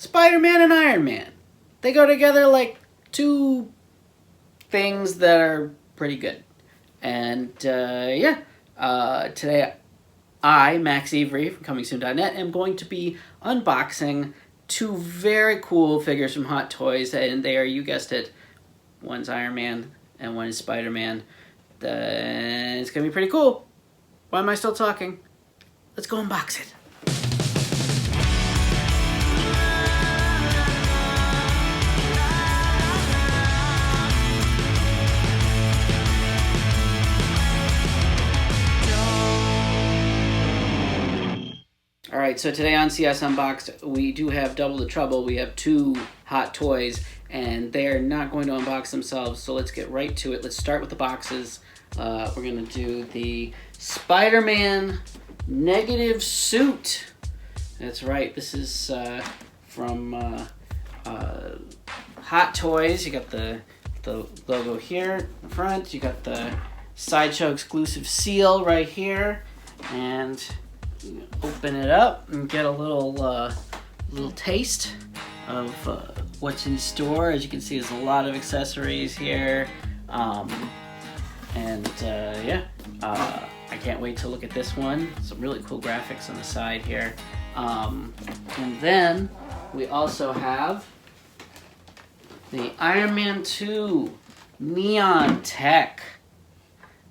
Spider-Man and Iron Man. They go together like two things that are pretty good. And today I, Max Avery from ComingSoon.net, am going to be unboxing two very cool figures from Hot Toys, and they are, you guessed it, one's Iron Man and one is Spider-Man. It's going to be pretty cool. Why am I still talking? Let's go unbox it. Alright, so today on CS Unboxed, we do have double the trouble. We have two Hot Toys, and they're not going to unbox themselves, so let's get right to it. Let's start with the boxes. We're going to do the Spider-Man Negative Suit. That's right, this is from Hot Toys. You got the logo here in the front. You got the Sideshow exclusive seal right here, and open it up and get a little taste of what's in store. As you can see, there's a lot of accessories here, I can't wait to look at this one. Some really cool graphics on the side here, and then we also have the Iron Man 2 Neon Tech.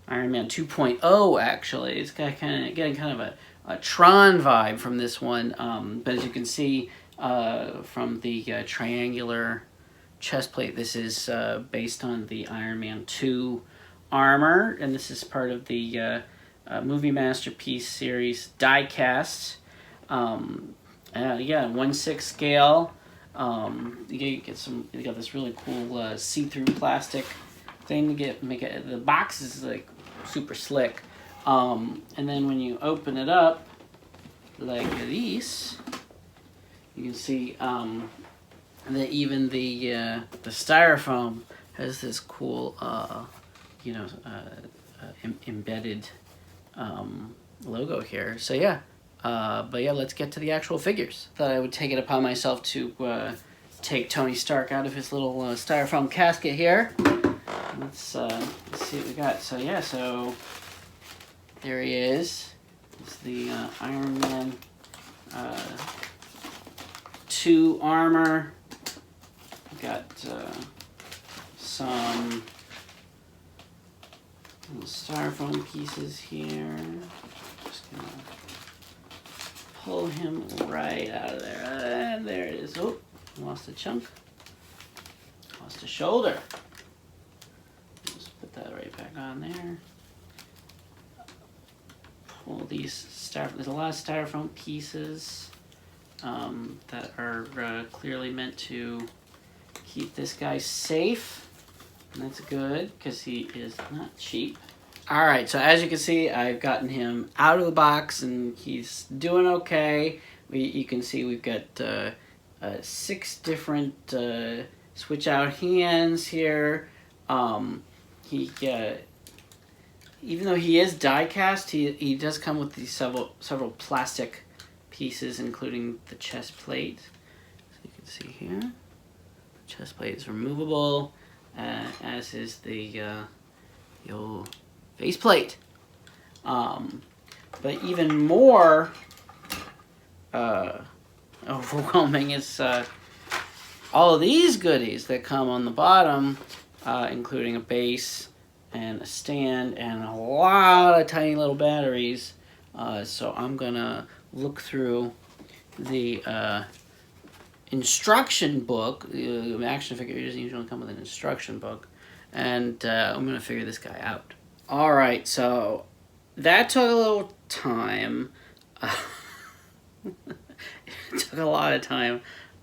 Iron Man 2.0 actually. It's getting kind of a Tron vibe from this one, but as you can see from the triangular chest plate, this is based on the Iron Man 2 armor, and this is part of the Movie Masterpiece series die-cast. 1/6 scale. You got this really cool see-through plastic thing to make it. The box is like super slick. And then when you open it up like this, you can see that even the styrofoam has this cool embedded logo here. So yeah, let's get to the actual figures. Thought I would take it upon myself to take Tony Stark out of his little styrofoam casket here. Let's see what we got. So there he is. It's the Iron Man 2 armor. We got some little styrofoam pieces here. Just gonna pull him right out of there. And there it is. Oh, lost a chunk. Lost a shoulder. Just put that right back on there. All these there's a lot of styrofoam pieces that are clearly meant to keep this guy safe, and that's good because he is not cheap. All right, so as you can see, I've gotten him out of the box and he's doing okay. You can see we've got 6 different switch out hands here. Even though he is die-cast, he does come with these several plastic pieces, including the chest plate. So you can see here, the chest plate is removable, as is the old face plate. But even more overwhelming is all of these goodies that come on the bottom, including a base and a stand and a lot of tiny little batteries. So I'm gonna look through the instruction book. The action figure doesn't usually come with an instruction book, and I'm gonna figure this guy out. All right, so that took a little time. It took a lot of time.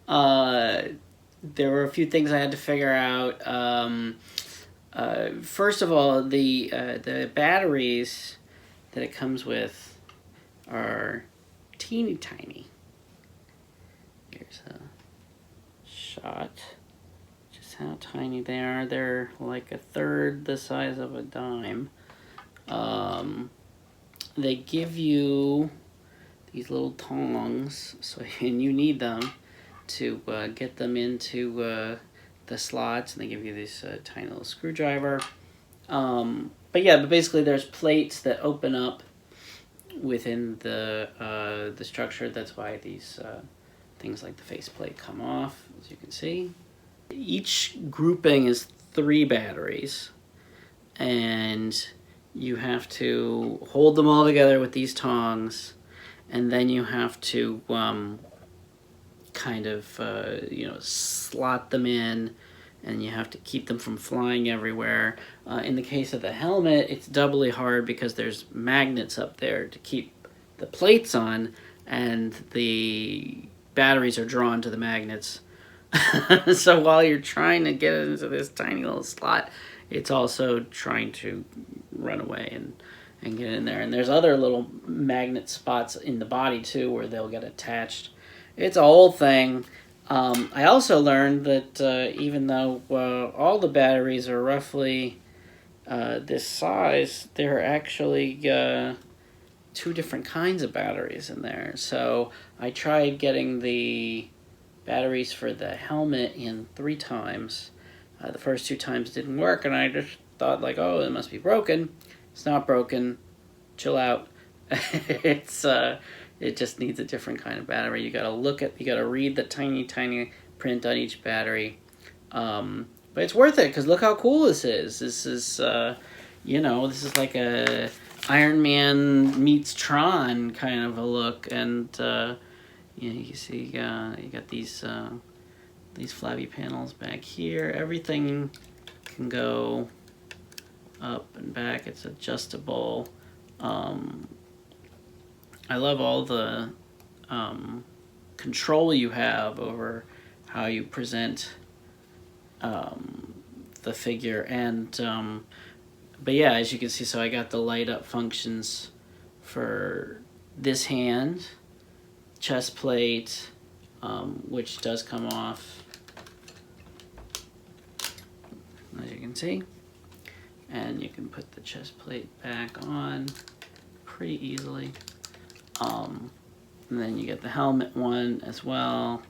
There were a few things I had to figure out. First of all, the batteries that it comes with are teeny tiny. Here's a shot. Just how tiny they are. They're like a third the size of a dime. They give you these little tongs, and you need them to get them into the slots, and they give you this tiny little screwdriver. But basically there's plates that open up within the structure. That's why these things like the faceplate come off, as you can see. Each grouping is 3 batteries, and you have to hold them all together with these tongs, and then you have to kind of slot them in, and you have to keep them from flying everywhere. In the case of the helmet, it's doubly hard because there's magnets up there to keep the plates on, and the batteries are drawn to the magnets. So while you're trying to get it into this tiny little slot, it's also trying to run away and get in there. And there's other little magnet spots in the body too where they'll get attached. It's a whole thing. I also learned that even though all the batteries are roughly this size, there are actually 2 different kinds of batteries in there. So I tried getting the batteries for the helmet in 3 times. The first 2 times didn't work, and I just thought like, oh, it must be broken. It's not broken. Chill out. It just needs a different kind of battery. You gotta read the tiny print on each battery. But it's worth it because look how cool this is. This is this is like a Iron Man meets Tron kind of a look, and you see you got these flabby panels back here. Everything can go up and back. It's adjustable. I love all the control you have over how you present the figure. And but yeah, as you can see, so I got the light up functions for this hand, chest plate, which does come off, as you can see, and you can put the chest plate back on pretty easily. And then you get the helmet one as well.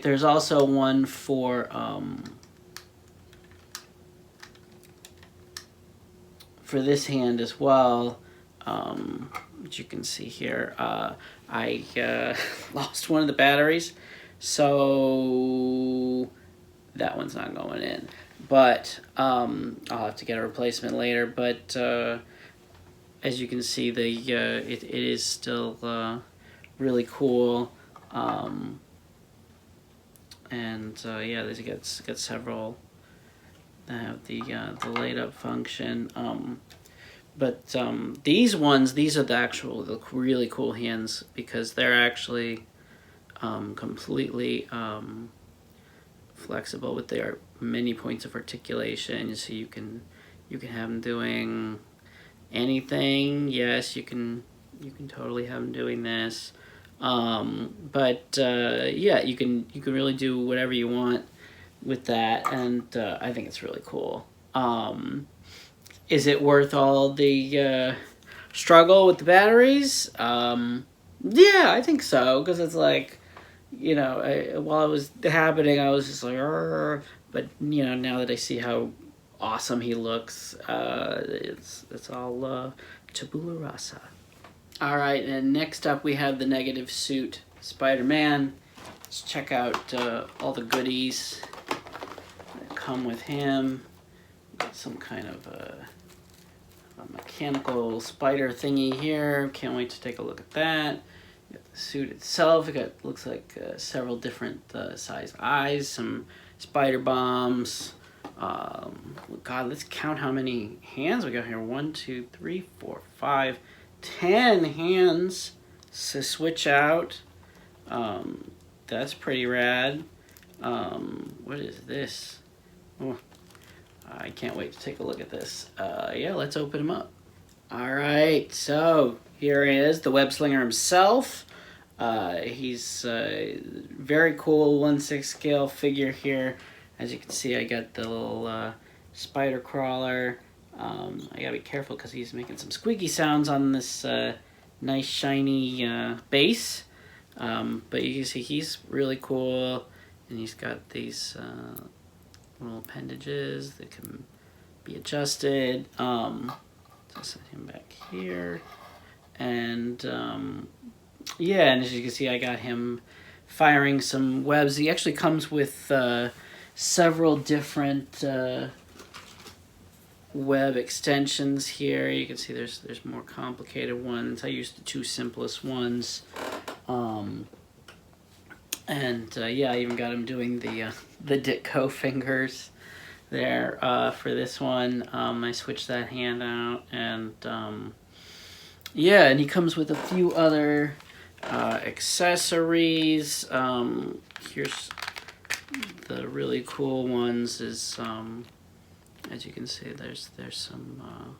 There's also one for this hand as well, which you can see here. I lost one of the batteries, so that one's not going in. But I'll have to get a replacement later. But as you can see, it is still really cool. There's got several that have the light up function. These are the really cool hands because they're actually completely flexible with their many points of articulation, so you can have them doing anything. Yes, you can totally have them doing this. You can really do whatever you want with that, and I think it's really cool. Is it worth all the struggle with the batteries? Yeah, I think so, because it's like, while it was happening, I was just like, argh. But now that I see how awesome he looks, it's all tabula rasa. All right, and next up we have the negative suit Spider-Man. Let's check out all the goodies that come with him. Got some kind of a mechanical spider thingy here. Can't wait to take a look at that. You got the suit itself. It looks like several different size eyes, some spider bombs. God, let's count how many hands we got here. 1, 2, 3, 4, 5, 10 hands to switch out. That's pretty rad. What is this? Oh, I can't wait to take a look at this. Let's open him up. All right, so here he is, the web slinger himself. He's a very cool 1/6 scale figure here. As you can see, I got the little spider crawler. I gotta be careful because he's making some squeaky sounds on this nice shiny base. But you can see he's really cool, and he's got these little appendages that can be adjusted. So set him back here, and yeah, and as you can see, I got him firing some webs. He actually comes with several different web extensions here. You can see there's more complicated ones. I used the two simplest ones, and yeah, I even got him doing the Ditko fingers there for this one. I switched that hand out, and yeah, and he comes with a few other accessories. Here's the really cool ones. Is as you can see, there's some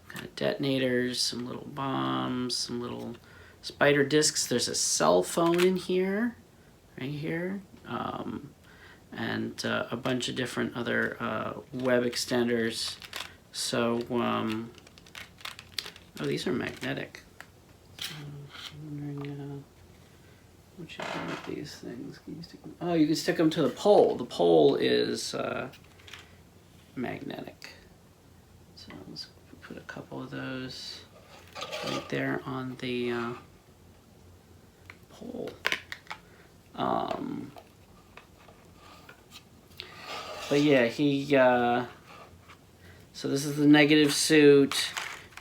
kind of detonators, some little bombs, some little spider discs. There's a cell phone in here, right here, and a bunch of different other web extenders. So, oh, these are magnetic. I'm wondering what you do with these things. Can you stick them? Oh, you can stick them to the pole. The pole is magnetic. So let's put a couple of those right there on the pole. But yeah, he so this is the negative suit.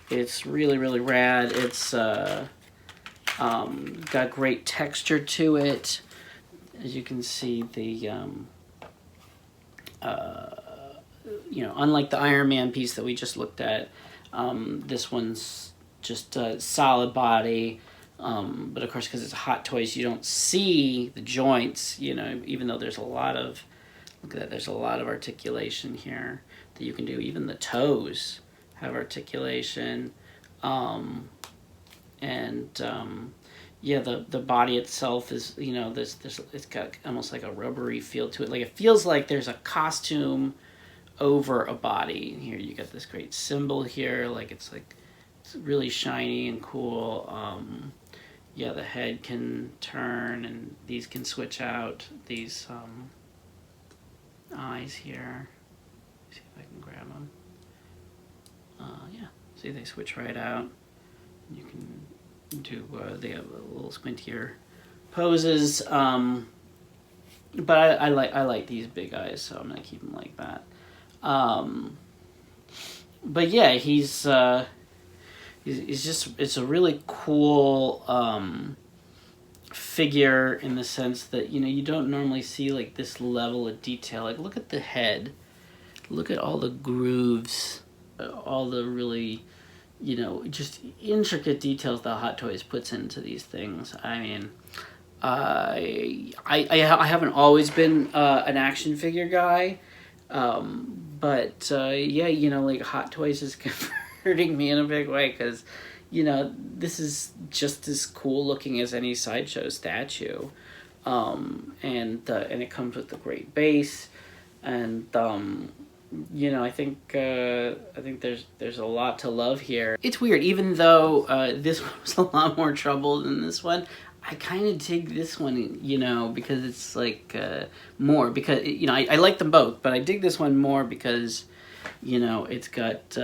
It's really, really rad. It's got great texture to it. As you can see, the you know, unlike the Iron Man piece that we just looked at, this one's just a solid body. But of course, because it's Hot Toys, you don't see the joints, you know, even though there's a lot of, look at that, there's a lot of articulation here that you can do. Even the toes have articulation. Yeah, the body itself is, you know, it's got almost like a rubbery feel to it. Like, it feels like there's a costume over a body. Here you got this great symbol here, like it's really shiny and cool. Yeah, the head can turn, and these can switch out. These eyes here. See if I can grab them. Yeah, see, they switch right out. You can do, they have a little squintier poses. But I like these big eyes, so I'm gonna keep them like that. But yeah, he's just, it's a really cool figure in the sense that, you know, you don't normally see like this level of detail. Like, look at the head, look at all the grooves, all the really, you know, just intricate details that Hot Toys puts into these things. I mean, I haven't always been an action figure guy, but yeah, you know, like, Hot Toys is converting me in a big way, because, you know, this is just as cool looking as any Sideshow statue, and it comes with a great base, and you know, I think there's a lot to love here. It's weird, even though this one was a lot more trouble than this one, I kind of dig this one, you know, because it's like more, because, you know, I like them both, but I dig this one more because, you know, it's got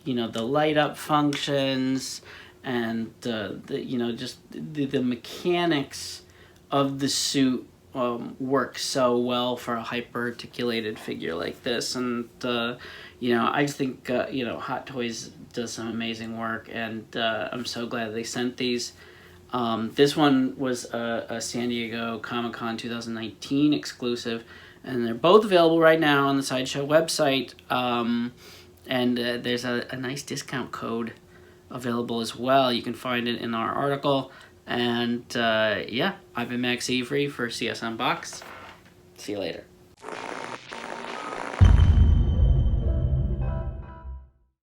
you know, the light up functions, and the, you know, just the mechanics of the suit work so well for a hyper articulated figure like this. And you know, I just think you know, Hot Toys does some amazing work, and I'm so glad they sent these. This one was a San Diego Comic-Con 2019 exclusive, and they're both available right now on the Sideshow website, and there's a nice discount code available as well. You can find it in our article. And yeah, I've been Max Avery for CS Unboxed. See you later.